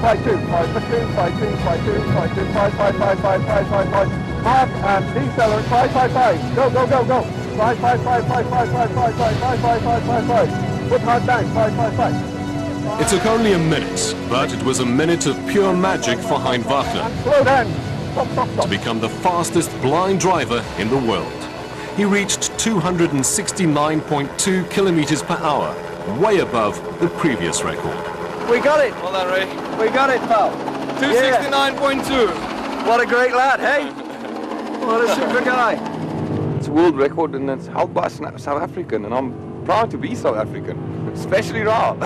5, 2, 5, 2, 5, 2, 5, 2, 5, 2, 5, 5, 5, 5, 5, 5, 5. Mark and decelerate, 5, 5, 5. Go, go, go, go. 5, 5, 5, 5, 5, 5, 5, 5, 5, 5, 5, 5, 5. Put hard bank, 5, 5, 5. It took only a minute, but it was a minute of pure magic for Hein Wagner Slow down. Stop, stop, to stop. become the fastest blind driver in the world. He reached 269.2 kilometers per hour, way above the previous record. We got it. Well done, Ray. We got it, pal. 269.2. What a great lad, hey? What a super guy. It's a world record and it's held by a South African, and I'm proud to be South African, especially Ra.